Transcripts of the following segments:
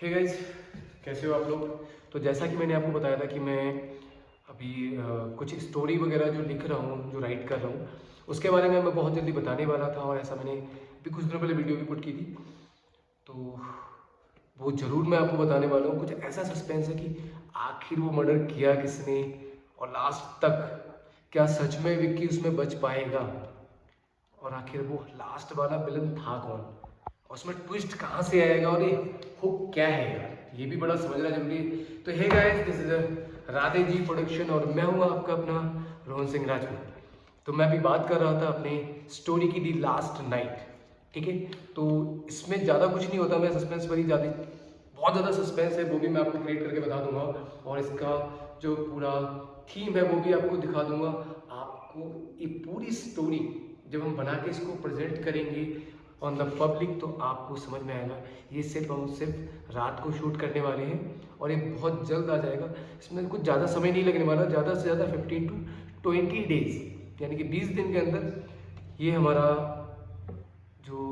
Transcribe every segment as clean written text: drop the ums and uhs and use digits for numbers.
Hey guys, कैसे हो आप लोग। तो जैसा कि मैंने आपको बताया था कि मैं अभी कुछ स्टोरी वगैरह जो लिख रहा हूँ, जो राइट कर रहा हूँ, उसके बारे में मैं बहुत जल्दी बताने वाला था। और ऐसा मैंने अभी कुछ दिनों पहले वीडियो भी पुट की थी। तो वो ज़रूर मैं आपको बताने वाला हूँ। कुछ ऐसा सस्पेंस है कि आखिर वो मर्डर किया किसने, और लास्ट तक क्या सच में विक्की उसमें बच पाएगा, और आखिर वो लास्ट वाला विलन था कौन, और उसमें ट्विस्ट कहाँ से आएगा, और ये हुक क्या है यार, ये भी बड़ा समझना जरूरी है। तो hey guys, this is Radhe ji production, और मैं हूँ आपका अपना रोहन सिंह राजपूत। तो मैं अभी बात कर रहा था अपने स्टोरी की, दी लास्ट नाइट। ठीक है, तो इसमें ज़्यादा कुछ नहीं होता, मैं सस्पेंस पर ही ज़्यादा, बहुत ज़्यादा सस्पेंस है, वो भी मैं आपको क्रिएट करके बता दूंगा। और इसका जो पूरा थीम है वो भी आपको दिखा दूंगा। आपको ये पूरी स्टोरी जब हम बना के इसको प्रेजेंट करेंगे ऑन द पब्लिक, तो आपको समझ में आएगा। ये सिर्फ हम सिर्फ रात को शूट करने वाले हैं, और ये बहुत जल्द आ जाएगा। इसमें कुछ ज़्यादा समय नहीं लगने वाला, ज़्यादा से ज़्यादा 15 to 20 डेज, यानी कि 20 दिन के अंदर ये हमारा जो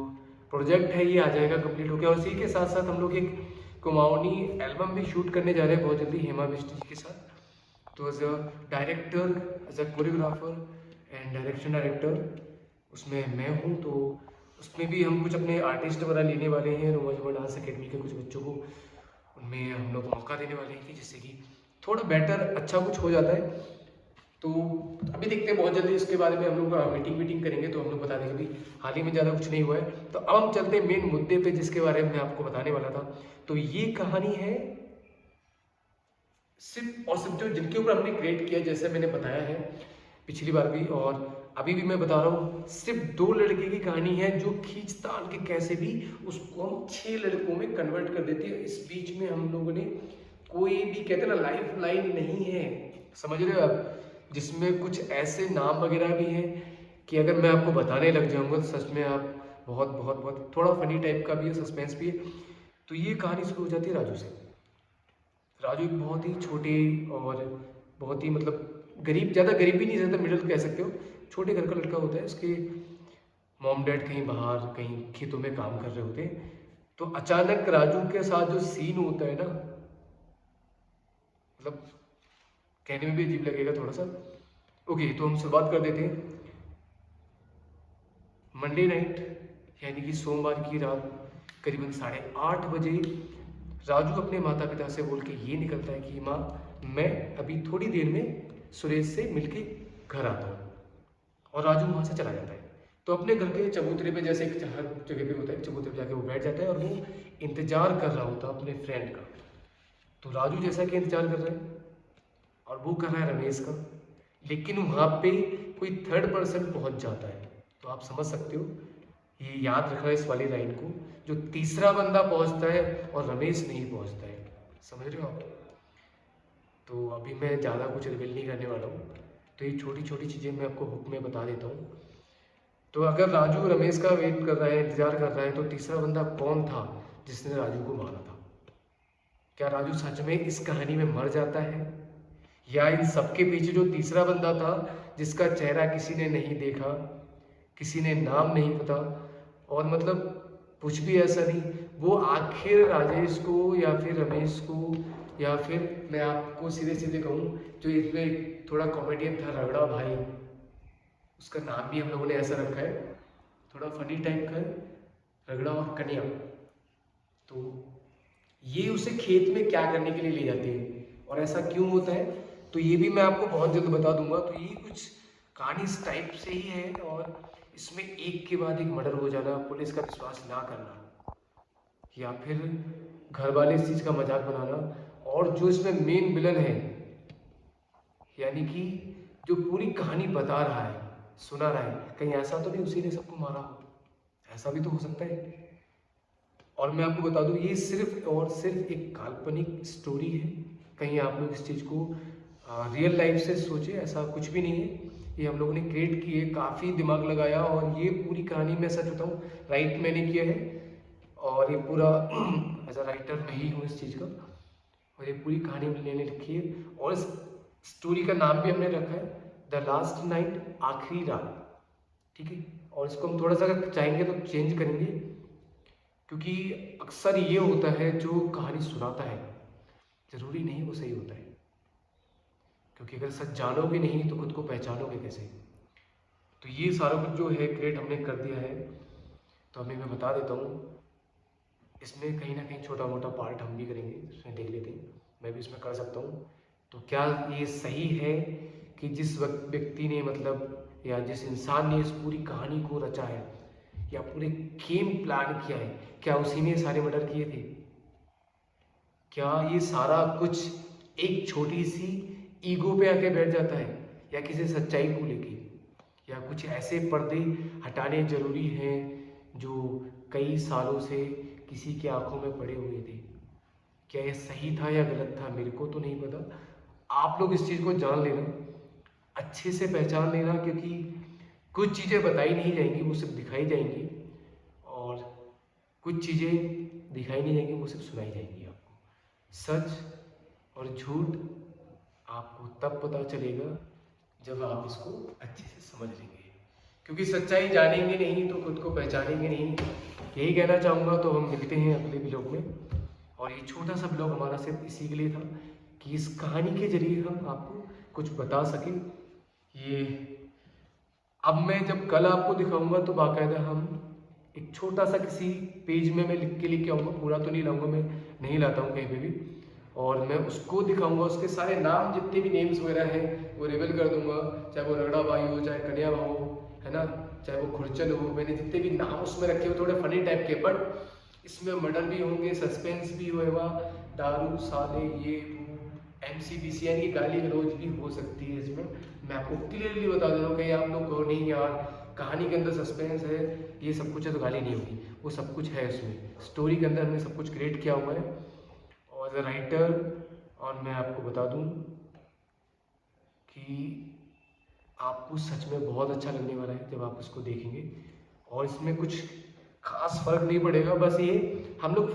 प्रोजेक्ट है ये आ जाएगा, कंप्लीट हो गया। और इसी के साथ साथ हम लोग एक कुमाऊनी एल्बम भी शूट करने जा रहे हैं बहुत जल्दी हेमा बिष्ट जी के साथ। तो as a director, as a choreographer and director उसमें मैं हूँ। तो उसमें भी हम कुछ अपने आर्टिस्ट वगैरह लेने वाले हैं, रोमा जुमा डांस अकेडमी के कुछ बच्चों को उनमें हम लोग मौका देने वाले हैं कि जिससे कि थोड़ा बेटर अच्छा कुछ हो जाता है। तो अभी देखते हैं, बहुत जल्दी इसके बारे में हम लोग मीटिंग करेंगे तो हम लोग बता देंगे। अभी हाल ही में ज़्यादा कुछ नहीं हुआ है। तो अब हम चलते हैं मेन मुद्दे पे, जिसके बारे में मैं आपको बताने वाला था। तो ये कहानी है सिर्फ और सिर्फ जो जिनके ऊपर हमने क्रिएट किया, जैसे मैंने बताया है पिछली बार भी और अभी भी मैं बता रहा हूँ। सिर्फ 2 लड़के की कहानी है जो खींचतान के कैसे भी उसको हम 6 लड़कों में कन्वर्ट कर देती है। इस बीच में हम लोगों ने कोई भी, कहते हैं ना, लाइफ लाइन नहीं है, समझ रहे हो आप, जिसमें कुछ ऐसे नाम वगैरह भी हैं कि अगर मैं आपको बताने लग जाऊंगा तो सच में आप बहुत बहुत बहुत, थोड़ा फनी टाइप का भी है, सस्पेंस भी है। तो ये कहानी शुरू हो जाती है राजू से। राजू एक बहुत ही छोटे और बहुत ही मतलब गरीब, ज़्यादा गरीब भी नहीं ज़्यादा मिडिल कह सकते हो, छोटे घर का लड़का होता है। उसके मॉम डैड कहीं बाहर कहीं खेतों में काम कर रहे होते हैं। तो अचानक राजू के साथ जो सीन होता है ना, मतलब कहने में भी अजीब लगेगा थोड़ा सा। ओके, तो हम शुरुआत कर देते हैं। मंडे नाइट, यानी कि सोमवार की रात, करीबन 8:30 बजे राजू अपने माता पिता से बोल के ये निकलता है कि माँ, मैं अभी थोड़ी देर में सुरेश से मिलके घर आता हूँ। और राजू वहाँ से चला जाता है। तो अपने घर के चबूतरे पे, जैसे एक हर जगह पे होता है, चबूतरे पे जाके वो बैठ जाता है और वो इंतजार कर रहा होता है अपने फ्रेंड का। तो राजू जैसा कि इंतजार कर रहा है, और वो कर रहा है रमेश का, लेकिन वहाँ पे कोई थर्ड पर्सन पहुँच जाता है। तो आप समझ सकते हो, ये याद रखना इस वाली लाइन को, जो तीसरा बंदा पहुँचता है और रमेश नहीं पहुँचता है। समझ रहे हो आप। तो अभी मैं ज़्यादा कुछ रिवील नहीं करने वाला हूँ। तो ये छोटी छोटी चीज़ें मैं आपको हुक में बता देता हूँ। तो अगर राजू रमेश का वेट कर रहा है, इंतजार कर रहा है, तो तीसरा बंदा कौन था जिसने राजू को मारा था? क्या राजू सच में इस कहानी में मर जाता है, या इन सबके पीछे जो तीसरा बंदा था, जिसका चेहरा किसी ने नहीं देखा, किसी ने नाम नहीं पता, और मतलब कुछ भी ऐसा नहीं, वो आखिर राजेश को या फिर रमेश को, या फिर मैं आपको सीधे सीधे कहूँ, जो इसमें थोड़ा कॉमेडियन था, रगड़ा भाई, उसका नाम भी हम लोगों ने ऐसा रखा है, थोड़ा फनी टाइप का है, रगड़ा और कन्या। तो ये उसे खेत में क्या करने के लिए ले जाते हैं और ऐसा क्यों होता है, तो ये भी मैं आपको बहुत जल्द बता दूंगा। तो ये कुछ कहानी इस टाइप से ही है, और इसमें एक के बाद एक मर्डर हो जाना, पुलिस का विश्वास ना करना, या फिर घर वाले इस चीज़ का मजाक बनाना, और जो इसमें मेन विलन है, यानी कि जो पूरी कहानी बता रहा है, सुना रहा है, कहीं ऐसा तो नहीं उसी ने सबको मारा हो, ऐसा भी तो हो सकता है। और मैं आपको बता दूं, ये सिर्फ और सिर्फ एक काल्पनिक स्टोरी है। कहीं आप लोग इस चीज़ को रियल लाइफ से सोचे, ऐसा कुछ भी नहीं है। ये हम लोगों ने क्रिएट की है, काफ़ी दिमाग लगाया, और ये पूरी कहानी मैं सच बताऊँ, राइट मैंने किया है। और ये पूरा एज अ राइटर मैं ही हूँ इस चीज़ का, और ये पूरी कहानी मैंने लिखी है। और इस स्टोरी का नाम भी हमने रखा है द लास्ट नाइट, आखिरी रात। ठीक है, और इसको हम थोड़ा सा अगर चाहेंगे तो चेंज करेंगे, क्योंकि अक्सर ये होता है जो कहानी सुनाता है ज़रूरी नहीं वो सही होता है, क्योंकि अगर सच जानोगे नहीं तो खुद को पहचानोगे कैसे। तो ये सारा कुछ जो है क्रिएट हमने कर दिया है। तो अभी मैं बता देता हूँ, इसमें कहीं ना कहीं छोटा मोटा पार्ट हम भी करेंगे, इसमें देख लेते हैं, मैं भी इसमें कर सकता हूँ। तो क्या ये सही है कि जिस व्यक्ति ने मतलब या जिस इंसान ने इस पूरी कहानी को रचा है या पूरे गेम प्लान किया है, क्या उसी ने सारे मर्डर किए थे? क्या ये सारा कुछ एक छोटी सी ईगो पे आके बैठ जाता है, या किसी सच्चाई को लेके, या कुछ ऐसे पर्दे हटाने जरूरी हैं जो कई सालों से किसी की आंखों में पड़े हुए थे? क्या ये सही था या गलत था, मेरे को तो नहीं पता। आप लोग इस चीज़ को जान लेना, अच्छे से पहचान लेना, क्योंकि कुछ चीज़ें बताई नहीं जाएंगी, वो सिर्फ दिखाई जाएंगी, और कुछ चीज़ें दिखाई नहीं जाएंगी, वो सिर्फ सुनाई जाएंगी आपको। सच और झूठ आपको तब पता चलेगा जब आप इसको अच्छे से समझ लेंगे, क्योंकि सच्चाई जानेंगे नहीं तो खुद को पहचानेंगे नहीं। यही कहना चाहूँगा। तो हम मिलते हैं अगले ब्लॉग में, और ये छोटा सा ब्लॉग हमारा सिर्फ इसी के लिए था कि इस कहानी के जरिए हम आपको कुछ बता सकें। ये अब मैं जब कल आपको दिखाऊंगा तो बाकायदा हम एक छोटा सा किसी पेज में मैं लिख के आऊँगा, पूरा तो नहीं लाऊंगा, मैं नहीं लाता हूँ कहीं पे भी, और मैं उसको दिखाऊंगा, उसके सारे नाम जितने भी नेम्स वगैरह हैं वो रिवील कर दूंगा, चाहे वो रगड़ा भाई हो, चाहे कन्या भाव हो, है ना, चाहे वो खुरचन हो। मैंने जितने भी नाम उसमें रखे हो थोड़े फनी टाइप के, बट इसमें मर्डर भी होंगे, सस्पेंस भी होएगा, दारू साले ये MCBC यानी कि गाली गलौज भी हो सकती है इसमें। मैं आपको क्लियरली बता दे रहा हूँ, कहीं आप लोग कहो नहीं यार कहानी के अंदर सस्पेंस है, ये सब कुछ है, तो गाली नहीं होगी, वो सब कुछ है इसमें। स्टोरी के अंदर हमने सब कुछ क्रिएट किया हुआ है, और एज अ राइटर। और मैं आपको बता दूं कि आपको सच में बहुत अच्छा लगने वाला है जब आप इसको देखेंगे, और इसमें कुछ खास फर्क नहीं पड़ेगा। बस ये हम लोग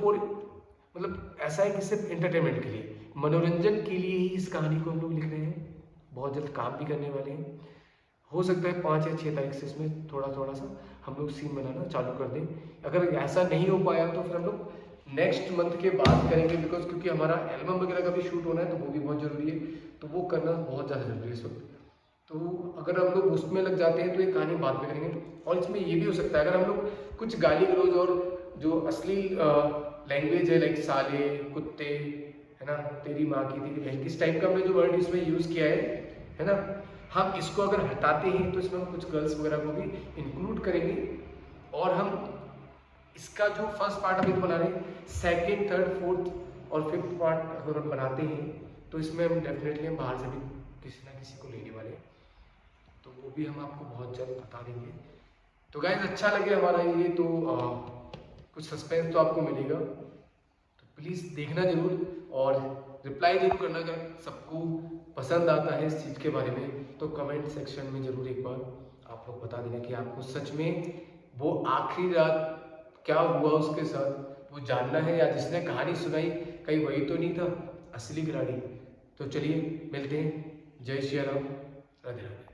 मतलब ऐसा है कि सिर्फ एंटरटेनमेंट के लिए, मनोरंजन के लिए ही इस कहानी को हम लोग लिख रहे हैं। बहुत जल्द काम भी करने वाले हैं, हो सकता है 5 या 6 तारीख से इसमें थोड़ा थोड़ा सा हम लोग सीन बनाना चालू कर दें। अगर ऐसा नहीं हो पाया तो फिर हम लोग नेक्स्ट मंथ के बाद करेंगे, बिकॉज क्योंकि हमारा एल्बम वगैरह का भी शूट होना है, तो वो भी बहुत ज़रूरी है, तो वो करना बहुत ज़्यादा ज़रूरी है इस वक्त। तो अगर हम लोग उसमें लग जाते हैं तो ये कहानी बाद में करेंगे। और इसमें ये भी हो सकता है अगर हम लोग कुछ गाली गलौज और जो असली लैंग्वेज है, लाइक साले, कुत्ते, है ना, तेरी माँ की, तेरी बहन की, इस टाइप का हमने जो वर्ड इसमें यूज़ किया है ना, हम इसको अगर हटाते हैं तो इसमें हम कुछ गर्ल्स वगैरह को भी इंक्लूड करेंगे। और हम इसका जो फर्स्ट पार्ट अभी तो बना रहे हैं, सेकेंड, थर्ड, फोर्थ और फिफ्थ पार्ट अगर हम बनाते हैं तो इसमें हम डेफिनेटली हम बाहर से भी किसी ना किसी को लेने वाले हैं, तो वो भी हम आपको बहुत जल्द बता देंगे। तो गाइस अच्छा लगे हमारा ये, तो कुछ सस्पेंस तो आपको मिलेगा, तो प्लीज़ देखना जरूर, और रिप्लाई जरूर करना अगर सबको पसंद आता है इस चीज़ के बारे में, तो कमेंट सेक्शन में ज़रूर एक बार आप लोग बता देना कि आपको सच में वो आखिरी रात क्या हुआ उसके साथ वो जानना है, या जिसने कहानी सुनाई कहीं वही तो नहीं था असली खिलाड़ी। तो चलिए मिलते हैं। जय श्री राम, राधे राधे।